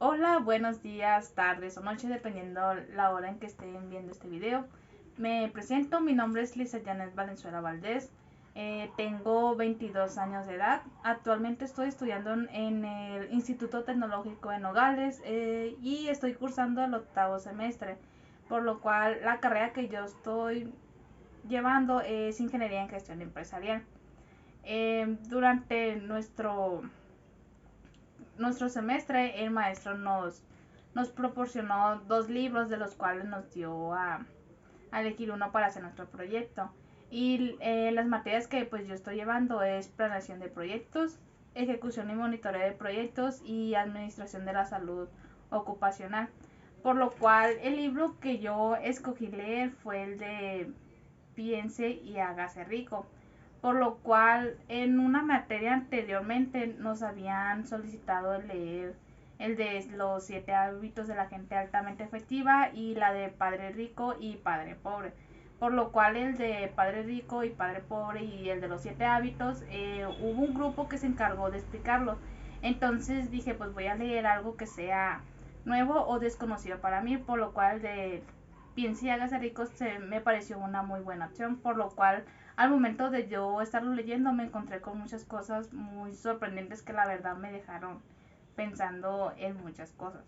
Hola, buenos días, tardes o noches, dependiendo la hora en que estén viendo este video. Me presento, mi nombre es Lisa Janet Valenzuela Valdés. Tengo 22 años de edad. Actualmente estoy estudiando en el Instituto Tecnológico de Nogales y estoy cursando el octavo semestre, por lo cual la carrera que yo estoy llevando es Ingeniería en Gestión Empresarial. Durante nuestro semestre el maestro nos proporcionó dos libros de los cuales nos dio a elegir uno para hacer nuestro proyecto. Y las materias que pues yo estoy llevando es planeación de proyectos, ejecución y monitoreo de proyectos y administración de la salud ocupacional. Por lo cual el libro que yo escogí leer fue el de Piense y hágase rico, por lo cual en una materia anteriormente nos habían solicitado leer el de los 7 hábitos de la gente altamente efectiva y la de padre rico y padre pobre, por lo cual el de padre rico y padre pobre y el de los 7 hábitos, hubo un grupo que se encargó de explicarlo. Entonces dije, pues voy a leer algo que sea nuevo o desconocido para mí, por lo cual de Piense y hágase rico me pareció una muy buena opción, por lo cual al momento de yo estarlo leyendo me encontré con muchas cosas muy sorprendentes que la verdad me dejaron pensando en muchas cosas.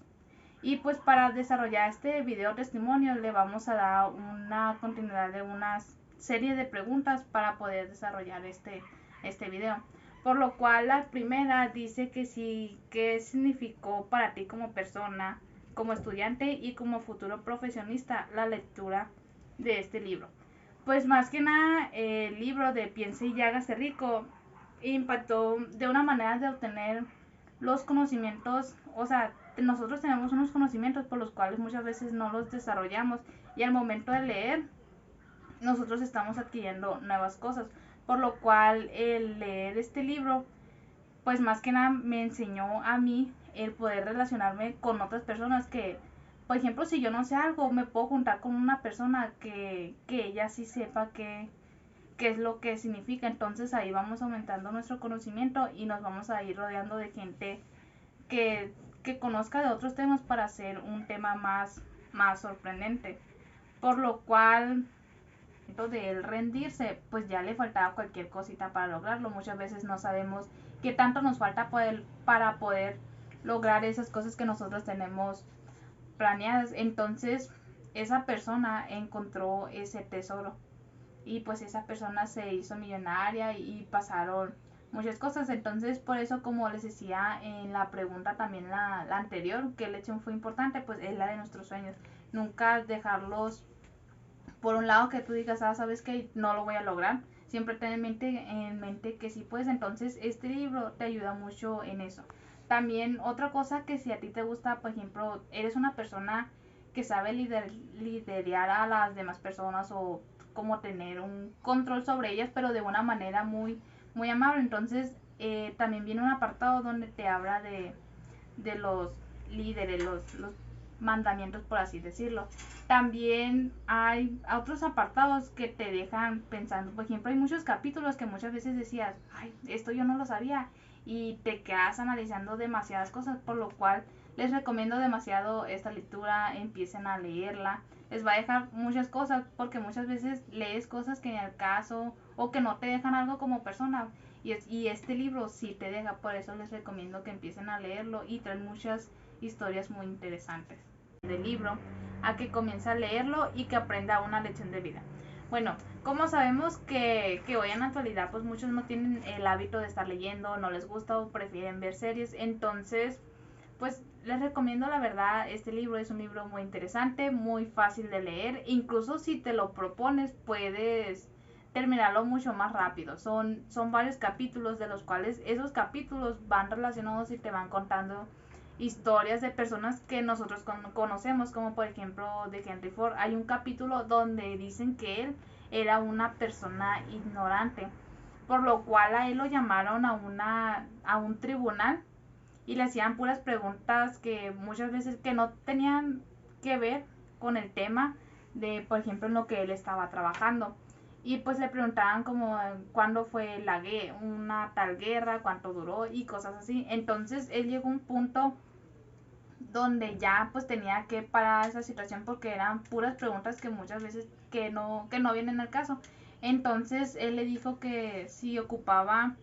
Y pues para desarrollar este video testimonio le vamos a dar una continuidad de una serie de preguntas para poder desarrollar este video. Por lo cual la primera dice que sí, qué significó para ti como persona, como estudiante y como futuro profesionista la lectura de este libro. Pues más que nada el libro de Piense y hágase rico impactó de una manera de obtener los conocimientos, o sea, nosotros tenemos unos conocimientos por los cuales muchas veces no los desarrollamos y al momento de leer nosotros estamos adquiriendo nuevas cosas, por lo cual el leer este libro pues más que nada me enseñó a mí el poder relacionarme con otras personas que, por ejemplo, si yo no sé algo, me puedo juntar con una persona que ella sí sepa qué es lo que significa. Entonces ahí vamos aumentando nuestro conocimiento y nos vamos a ir rodeando de gente que, que conozca de otros temas para hacer un tema más sorprendente. Por lo cual de él rendirse, pues ya le faltaba cualquier cosita para lograrlo. Muchas veces no sabemos qué tanto nos falta para poder lograr esas cosas que nosotros tenemos planeadas. Entonces, esa persona encontró ese tesoro y pues esa persona se hizo millonaria y pasaron muchas cosas. Entonces, por eso, como les decía en la pregunta también la anterior, que lección fue importante, pues es la de nuestros sueños. Nunca dejarlos por un lado, que tú digas, sabes que no lo voy a lograr, siempre ten en mente que sí puedes. Entonces este libro te ayuda mucho en eso. También otra cosa, que si a ti te gusta, por ejemplo, eres una persona que sabe liderar a las demás personas o como tener un control sobre ellas, pero de una manera muy amable. Entonces también viene un apartado donde te habla de los líderes, los mandamientos, por así decirlo. También hay otros apartados que te dejan pensando. Por ejemplo, hay muchos capítulos que muchas veces decías, ay, esto yo no lo sabía, y te quedas analizando demasiadas cosas, por lo cual les recomiendo demasiado esta lectura. Empiecen a leerla, les va a dejar muchas cosas, porque muchas veces lees cosas que en el caso o que no te dejan algo como persona, y este libro sí te deja. Por eso les recomiendo que empiecen a leerlo y traen muchas historias muy interesantes del libro, a que comience a leerlo y que aprenda una lección de vida. Bueno, como sabemos que hoy en la actualidad pues muchos no tienen el hábito de estar leyendo, no les gusta o prefieren ver series, entonces pues les recomiendo la verdad este libro. Es un libro muy interesante, muy fácil de leer, incluso si te lo propones puedes terminarlo mucho más rápido. Son varios capítulos, de los cuales esos capítulos van relacionados y te van contando historias de personas que nosotros conocemos, como por ejemplo de Henry Ford. Hay un capítulo donde dicen que él era una persona ignorante, por lo cual a él lo llamaron a un tribunal y le hacían puras preguntas que muchas veces que no tenían que ver con el tema de, por ejemplo, en lo que él estaba trabajando. Y pues le preguntaban como cuándo fue una tal guerra, cuánto duró y cosas así. Entonces él llegó a un punto donde ya pues tenía que parar esa situación porque eran puras preguntas que muchas veces que no vienen al caso. Entonces él le dijo que si ocupaba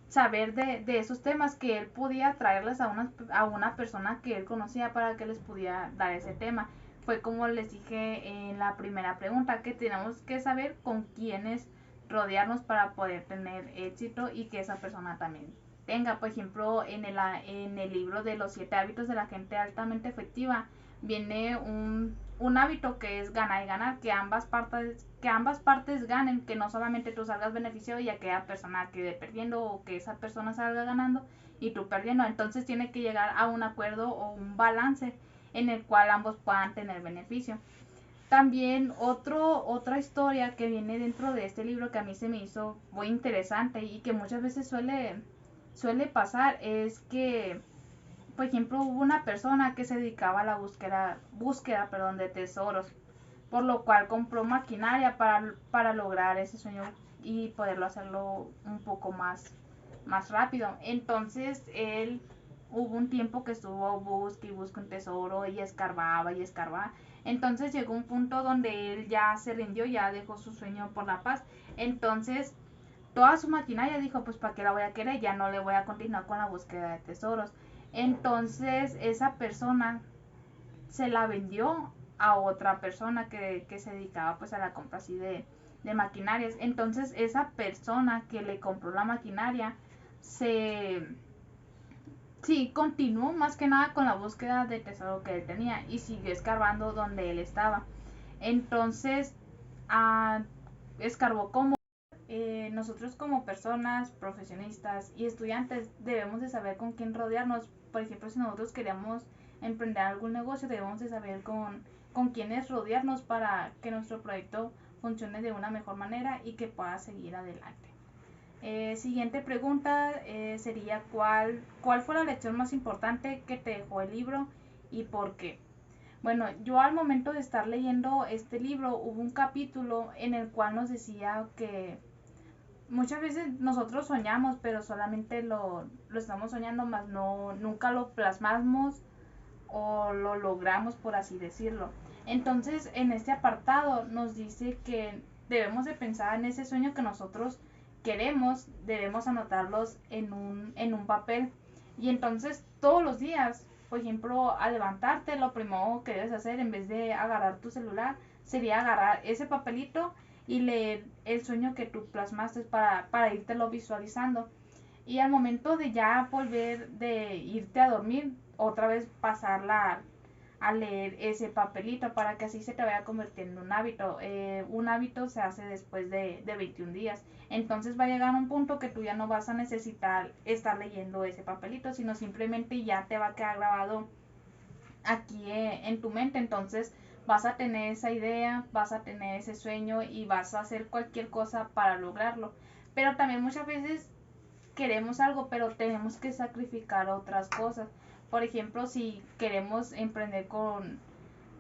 saber de esos temas, que él podía traerles a una persona que él conocía para que les pudiera dar ese tema. Fue como les dije en la primera pregunta, que tenemos que saber con quiénes rodearnos para poder tener éxito y que esa persona también tenga. Por ejemplo, en el libro de los 7 hábitos de la gente altamente efectiva viene un hábito que es ganar y ganar, que ambas partes ganen, que no solamente tú salgas beneficiado y aquella persona quede perdiendo, o que esa persona salga ganando y tú perdiendo. Entonces tiene que llegar a un acuerdo o un balance en el cual ambos puedan tener beneficio. También otra historia que viene dentro de este libro que a mí se me hizo muy interesante y que muchas veces suele pasar es que, por ejemplo, hubo una persona que se dedicaba a la búsqueda de tesoros, por lo cual compró maquinaria para lograr ese sueño y poderlo hacerlo un poco más rápido. Entonces él hubo un tiempo que estuvo busque y busque un tesoro y escarbaba y escarbaba. Entonces llegó un punto donde él ya se rindió, ya dejó su sueño por la paz. Entonces toda su maquinaria dijo, pues para qué la voy a querer, ya no le voy a continuar con la búsqueda de tesoros. Entonces esa persona se la vendió a otra persona que se dedicaba pues a la compra así de maquinarias. Entonces esa persona que le compró la maquinaria se sí continuó más que nada con la búsqueda de tesoro que él tenía y siguió escarbando donde él estaba. Entonces ah, escarbó como nosotros como personas, profesionistas y estudiantes debemos de saber con quién rodearnos. Por ejemplo, si nosotros queremos emprender algún negocio, debemos de saber con quiénes rodearnos para que nuestro proyecto funcione de una mejor manera y que pueda seguir adelante. Siguiente pregunta sería ¿cuál fue la lección más importante que te dejó el libro y por qué? Bueno, yo al momento de estar leyendo este libro hubo un capítulo en el cual nos decía que muchas veces nosotros soñamos, pero solamente lo estamos soñando, más nunca lo plasmamos o lo logramos, por así decirlo. Entonces, en este apartado nos dice que debemos de pensar en ese sueño que nosotros queremos, debemos anotarlos en un papel. Y entonces, todos los días, por ejemplo, al levantarte, lo primero que debes hacer, en vez de agarrar tu celular, sería agarrar ese papelito y leer el sueño que tú plasmaste para írtelo visualizando. Y al momento de ya volver de irte a dormir, otra vez pasarla a leer ese papelito para que así se te vaya convirtiendo en un hábito. Un hábito se hace después de 21 días. Entonces va a llegar un punto que tú ya no vas a necesitar estar leyendo ese papelito, sino simplemente ya te va a quedar grabado aquí en tu mente. Entonces vas a tener esa idea, vas a tener ese sueño y vas a hacer cualquier cosa para lograrlo. Pero también muchas veces queremos algo, pero tenemos que sacrificar otras cosas. Por ejemplo, si queremos emprender con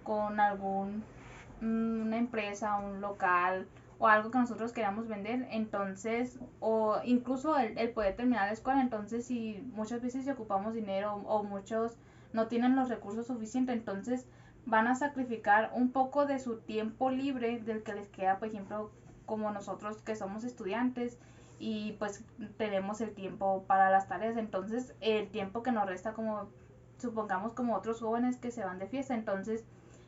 una empresa, un local o algo que nosotros queramos vender, entonces, o incluso el poder terminar la escuela, entonces si muchas veces si ocupamos dinero o muchos no tienen los recursos suficientes, entonces van a sacrificar un poco de su tiempo libre del que les queda, por ejemplo, como nosotros que somos estudiantes y pues tenemos el tiempo para las tareas, entonces el tiempo que nos resta, como supongamos como otros jóvenes que se van de fiesta, entonces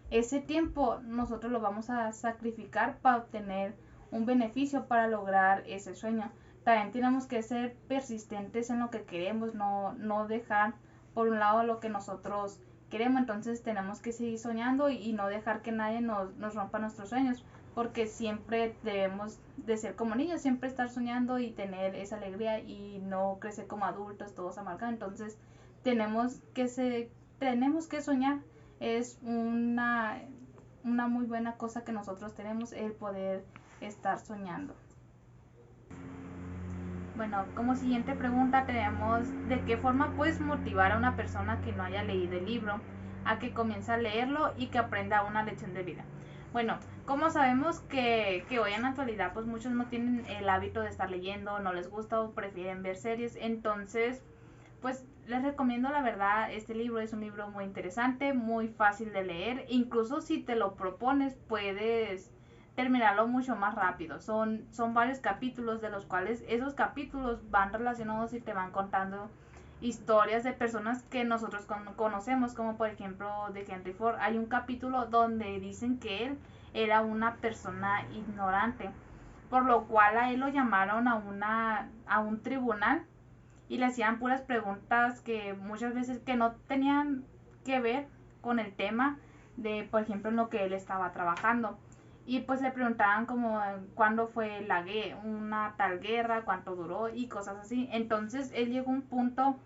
ese tiempo nosotros lo vamos a sacrificar para obtener un beneficio, para lograr ese sueño. También tenemos que ser persistentes en lo que queremos, no dejar por un lado lo que nosotros queremos, entonces tenemos que seguir soñando y no dejar que nadie nos rompa nuestros sueños, porque siempre debemos de ser como niños, siempre estar soñando y tener esa alegría y no crecer como adultos todos amargados. Entonces tenemos que soñar. Es una muy buena cosa que nosotros tenemos, el poder estar soñando. Bueno, como siguiente pregunta tenemos ¿de qué forma puedes motivar a una persona que no haya leído el libro a que comience a leerlo y que aprenda una lección de vida? Bueno, como sabemos que hoy en la actualidad pues muchos no tienen el hábito de estar leyendo, no les gusta o prefieren ver series, entonces pues les recomiendo la verdad, este libro es un libro muy interesante, muy fácil de leer, incluso si te lo propones puedes terminarlo mucho más rápido. Son varios capítulos de los cuales esos capítulos van relacionados y te van contando historias de personas que nosotros conocemos, como por ejemplo de Henry Ford. Hay un capítulo donde dicen que él era una persona ignorante, por lo cual a él lo llamaron a un tribunal y le hacían puras preguntas que muchas veces que no tenían que ver con el tema de, por ejemplo, en lo que él estaba trabajando. Y pues le preguntaban como cuándo fue una tal guerra, cuánto duró y cosas así. Entonces él llegó a un punto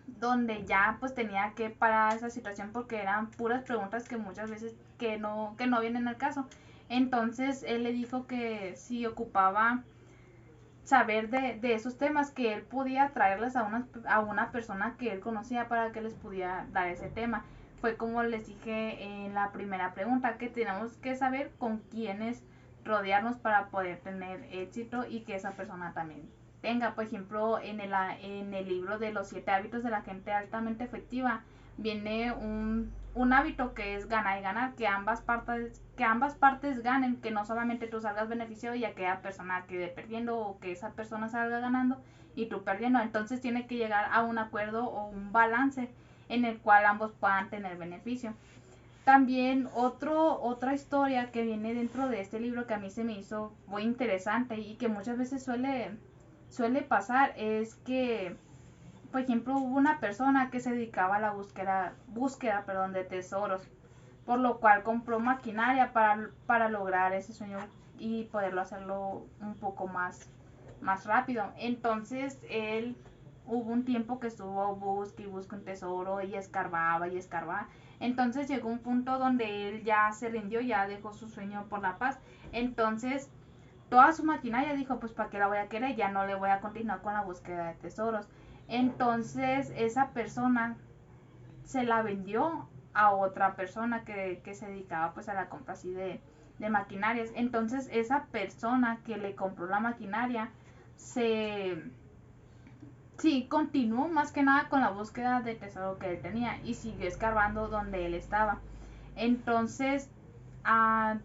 donde ya pues tenía que parar esa situación porque eran puras preguntas que muchas veces que no vienen al caso. Entonces él le dijo que si ocupaba saber de esos temas, que él podía traerles a una persona que él conocía para que les pudiera dar ese tema. Fue como les dije en la primera pregunta, que tenemos que saber con quiénes rodearnos para poder tener éxito y que esa persona también tenga. Por ejemplo, en el libro de los 7 hábitos de la gente altamente efectiva, viene un hábito que es ganar y ganar, que ambas partes ganen, que no solamente tú salgas beneficiado y aquella persona quede perdiendo o que esa persona salga ganando y tú perdiendo. Entonces tiene que llegar a un acuerdo o un balance en el cual ambos puedan tener beneficio. También otra historia que viene dentro de este libro que a mí se me hizo muy interesante y que muchas veces suele pasar es que, por ejemplo, hubo una persona que se dedicaba a la búsqueda de tesoros, por lo cual compró maquinaria para lograr ese sueño y poderlo hacerlo un poco más rápido. Entonces él hubo un tiempo que estuvo busque y busque un tesoro y escarbaba y escarbaba. Entonces llegó un punto donde él ya se rindió, ya dejó su sueño por la paz. Entonces toda su maquinaria dijo, pues para qué la voy a querer, ya no le voy a continuar con la búsqueda de tesoros. Entonces esa persona se la vendió a otra persona que se dedicaba pues a la compra así de maquinarias. Entonces esa persona que le compró la maquinaria se sí continuó más que nada con la búsqueda de tesoro que él tenía y siguió escarbando donde él estaba. Entonces ah,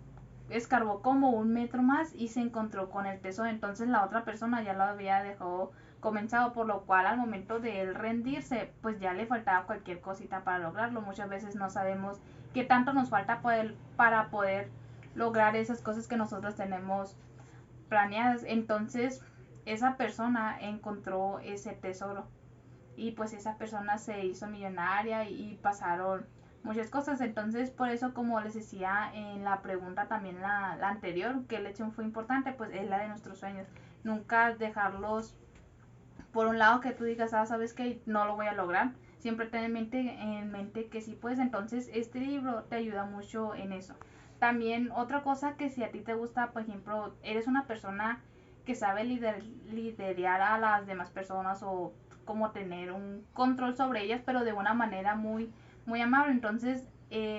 escarbó como 1 metro más y se encontró con el tesoro. Entonces la otra persona ya lo había dejado comenzado, por lo cual al momento de él rendirse pues ya le faltaba cualquier cosita para lograrlo. Muchas veces no sabemos qué tanto nos falta para poder lograr esas cosas que nosotros tenemos planeadas. Entonces esa persona encontró ese tesoro y pues esa persona se hizo millonaria y pasaron muchas cosas. Entonces por eso, como les decía en la pregunta también la anterior, que la lección fue importante, pues es la de nuestros sueños. Nunca dejarlos por un lado que tú digas, sabes que no lo voy a lograr. Siempre ten en mente que sí puedes. Entonces este libro te ayuda mucho en eso. También otra cosa que si a ti te gusta, por ejemplo, eres una persona que sabe liderar a las demás personas o como tener un control sobre ellas, pero de una manera muy amable. Entonces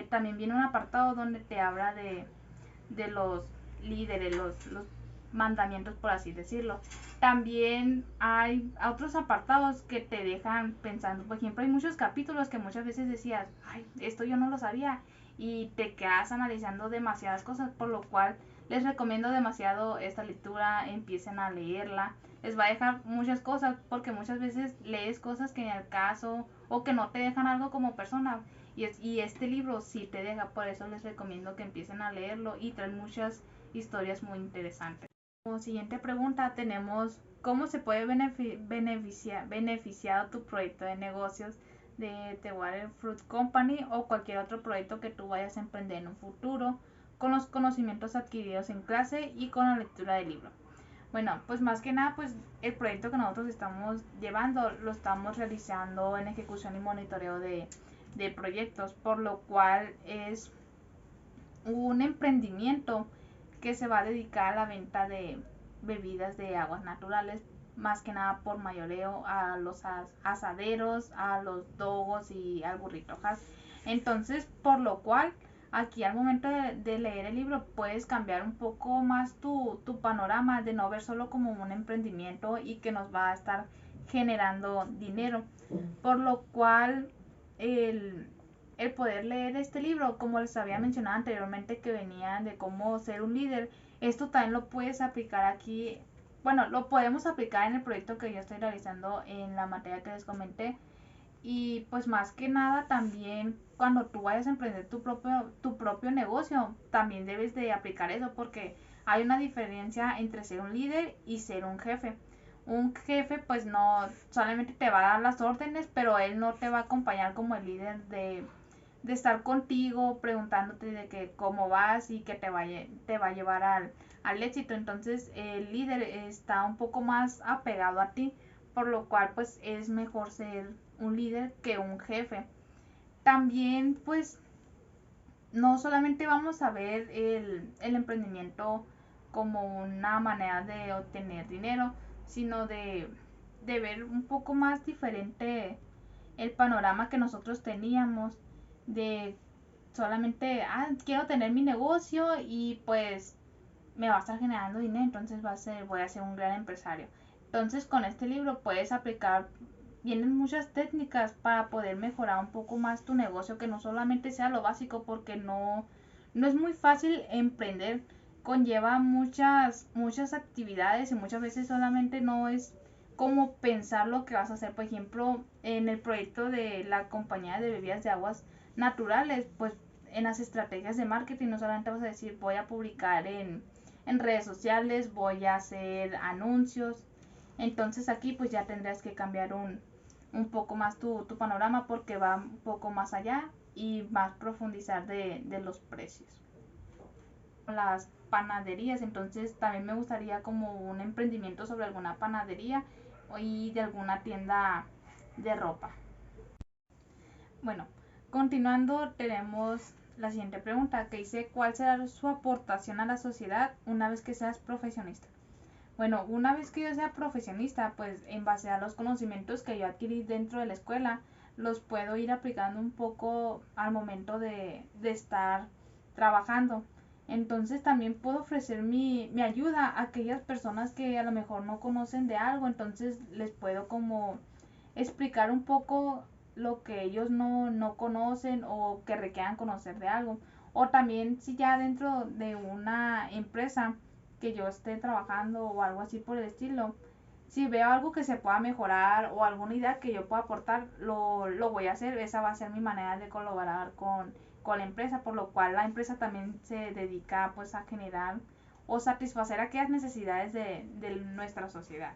también viene un apartado donde te habla de los líderes, los mandamientos, por así decirlo. También hay otros apartados que te dejan pensando. Por ejemplo, hay muchos capítulos que muchas veces decías, ay, esto yo no lo sabía, y te quedas analizando demasiadas cosas, por lo cual les recomiendo demasiado esta lectura. Empiecen a leerla, les va a dejar muchas cosas, porque muchas veces lees cosas que en el caso o que no te dejan algo como persona, y este libro sí te deja. Por eso les recomiendo que empiecen a leerlo y trae muchas historias muy interesantes. Como siguiente pregunta tenemos, ¿cómo se puede beneficiar tu proyecto de negocios de The Water Fruit Company o cualquier otro proyecto que tú vayas a emprender en un futuro, con los conocimientos adquiridos en clase y con la lectura del libro? Bueno, pues más que nada, pues el proyecto que nosotros estamos llevando lo estamos realizando en ejecución y monitoreo de proyectos, por lo cual es un emprendimiento que se va a dedicar a la venta de bebidas de aguas naturales, más que nada por mayoreo a los asaderos, a los dogos y al burrito has. Entonces, por lo cual, aquí al momento de leer el libro puedes cambiar un poco más tu panorama, de no ver solo como un emprendimiento y que nos va a estar generando dinero. Por lo cual el poder leer este libro, como les había mencionado anteriormente, que venía de cómo ser un líder, esto también lo puedes aplicar aquí. Bueno, lo podemos aplicar en el proyecto que yo estoy realizando en la materia que les comenté. Y pues más que nada también cuando tú vayas a emprender tu propio negocio, también debes de aplicar eso, porque hay una diferencia entre ser un líder y ser un jefe. Un jefe pues no solamente te va a dar las órdenes, pero él no te va a acompañar como el líder de estar contigo, preguntándote de que cómo vas y que te va a llevar al éxito. Entonces el líder está un poco más apegado a ti, por lo cual pues es mejor ser un líder que un jefe. También pues no solamente vamos a ver el emprendimiento como una manera de obtener dinero, sino de ver un poco más diferente el panorama que nosotros teníamos de solamente, quiero tener mi negocio y pues me va a estar generando dinero, entonces voy a ser un gran empresario. Entonces con este libro puedes aplicar, vienen muchas técnicas para poder mejorar un poco más tu negocio, que no solamente sea lo básico, porque no es muy fácil emprender, conlleva muchas actividades y muchas veces solamente no es como pensar lo que vas a hacer. Por ejemplo, en el proyecto de la compañía de bebidas de aguas naturales, pues en las estrategias de marketing no solamente vas a decir voy a publicar en redes sociales, voy a hacer anuncios. Entonces aquí pues ya tendrás que cambiar un poco más tu panorama, porque va un poco más allá y más profundizar de los precios. Las panaderías, entonces también me gustaría como un emprendimiento sobre alguna panadería y de alguna tienda de ropa. Bueno, continuando tenemos la siguiente pregunta, que dice: ¿cuál será su aportación a la sociedad una vez que seas profesionista? Bueno, una vez que yo sea profesionista, pues en base a los conocimientos que yo adquirí dentro de la escuela, los puedo ir aplicando un poco al momento de estar trabajando. Entonces también puedo ofrecer mi ayuda a aquellas personas que a lo mejor no conocen de algo, entonces les puedo como explicar un poco lo que ellos no conocen o que requieran conocer de algo. O también si ya dentro de una empresa que yo esté trabajando o algo así por el estilo, si veo algo que se pueda mejorar o alguna idea que yo pueda aportar, lo voy a hacer. Esa va a ser mi manera de colaborar con la empresa, por lo cual la empresa también se dedica pues a generar o satisfacer aquellas necesidades de nuestra sociedad.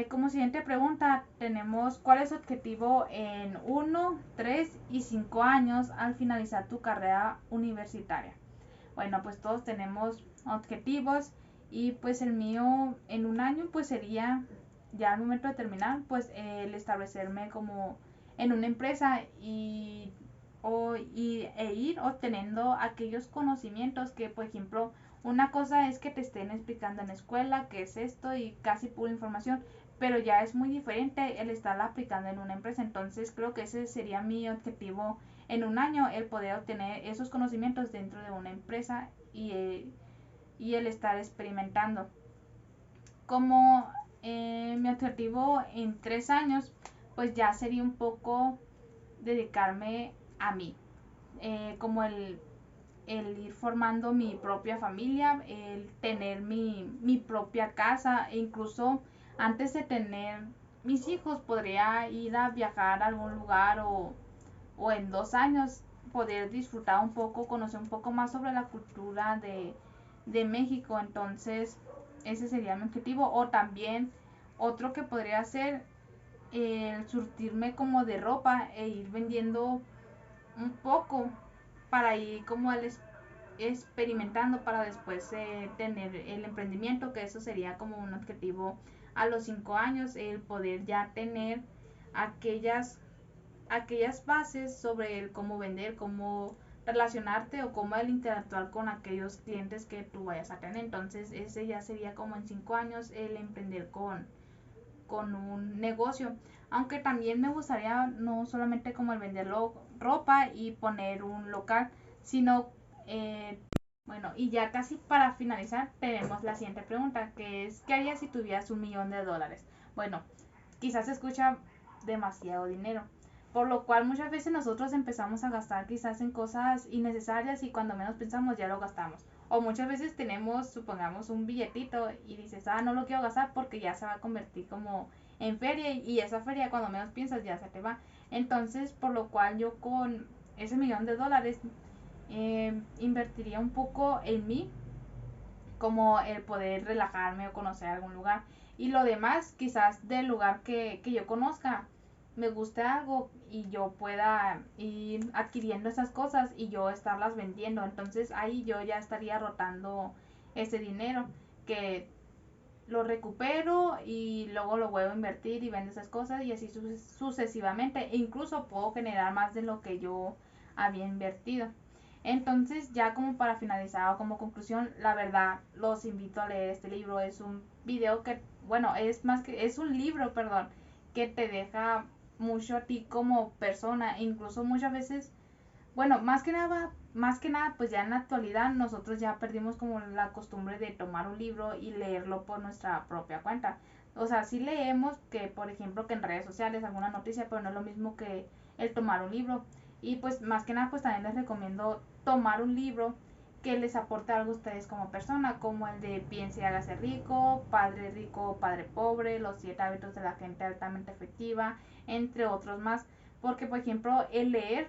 Como siguiente pregunta tenemos: ¿cuál es su objetivo en 1, 3 y 5 años al finalizar tu carrera universitaria? Bueno, pues todos tenemos objetivos, y pues el mío en un año pues sería, ya al momento de terminar, pues el establecerme como en una empresa e ir obteniendo aquellos conocimientos que, por ejemplo, una cosa es que te estén explicando en la escuela qué es esto y casi pura información, pero ya es muy diferente el estarla aplicando en una empresa. Entonces creo que ese sería mi objetivo en un año, el poder obtener esos conocimientos dentro de una empresa y el estar experimentando. Como mi objetivo en 3 años, pues ya sería un poco dedicarme a mí, como el ir formando mi propia familia, el tener mi propia casa, e incluso antes de tener mis hijos podría ir a viajar a algún lugar, o en 2 años poder disfrutar un poco, conocer un poco más sobre la cultura de México. Entonces ese sería mi objetivo. O también otro que podría ser el surtirme como de ropa e ir vendiendo un poco para ir como experimentando para después tener el emprendimiento, que eso sería como un objetivo a los 5 años, el poder ya tener aquellas bases sobre el cómo vender, cómo relacionarte o cómo el interactuar con aquellos clientes que tú vayas a tener. Entonces ese ya sería como en 5 años el emprender con un negocio. Aunque también me gustaría no solamente como el vender ropa y poner un local, sino bueno, y ya casi para finalizar tenemos la siguiente pregunta, que es: ¿qué harías si tuvieras $1,000,000? bueno, quizás se escucha demasiado dinero. Por lo cual muchas veces nosotros empezamos a gastar quizás en cosas innecesarias y cuando menos pensamos ya lo gastamos. O muchas veces tenemos, supongamos, un billetito y dices, ah, no lo quiero gastar porque ya se va a convertir como en feria y esa feria cuando menos piensas ya se te va. Entonces, por lo cual yo con ese $1,000,000 invertiría un poco en mí, como el poder relajarme o conocer algún lugar. Y lo demás, quizás del lugar que yo conozca, me guste algo y yo pueda ir adquiriendo esas cosas y yo estarlas vendiendo. Entonces ahí yo ya estaría rotando ese dinero que lo recupero y luego lo vuelvo a invertir y vendo esas cosas y así sucesivamente. E incluso puedo generar más de lo que yo había invertido. Entonces, ya como para finalizar o como conclusión, la verdad los invito a leer este libro. Es un video que, bueno, es más que, es un libro, perdón, que te deja mucho a ti como persona. E incluso muchas veces, bueno, más que nada, pues ya en la actualidad nosotros ya perdimos como la costumbre de tomar un libro y leerlo por nuestra propia cuenta. O sea, sí leemos que, por ejemplo, que en redes sociales alguna noticia, pero no es lo mismo que el tomar un libro. Y pues más que nada, pues también les recomiendo tomar un libro que les aporte algo a ustedes como persona, como el de Piense y hágase rico, padre pobre, los 7 hábitos de la gente altamente efectiva, entre otros más. Porque, por ejemplo, el leer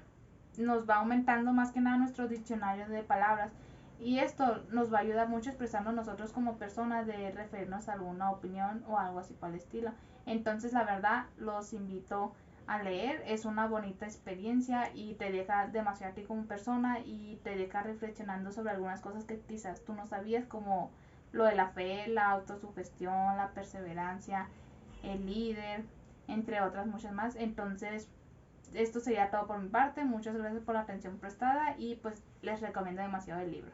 nos va aumentando más que nada nuestro diccionario de palabras y esto nos va a ayudar mucho a expresarnos nosotros como personas de referirnos a alguna opinión o algo así por el estilo. Entonces la verdad los invito a leer, es una bonita experiencia y te deja demasiado a ti como persona y te deja reflexionando sobre algunas cosas que quizás tú no sabías, como lo de la fe, la autosugestión, la perseverancia, el líder, entre otras muchas más. Entonces esto sería todo por mi parte. Muchas gracias por la atención prestada y pues les recomiendo demasiado el libro.